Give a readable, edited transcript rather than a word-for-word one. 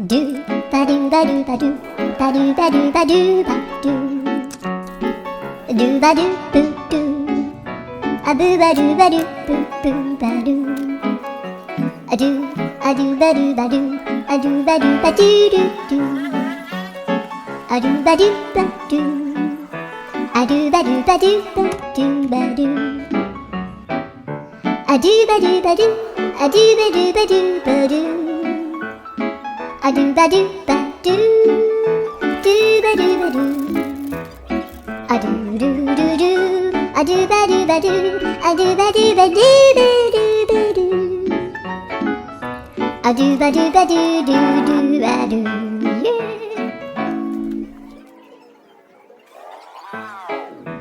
do ba do ba do ba do ba do ba do ba do ba do ba do boo do a boo ba do ba do boo boo ba do a do ba do ba do a do ba do ba do do do a do ba do ba do a do ba do ba do ba do ba do a do ba do ba do a do ba do ba do ba do a do ba do ba do do ba do ba do a do do do do a do ba do ba do a do ba do ba do ba do ba do a do ba do ba do do do ba do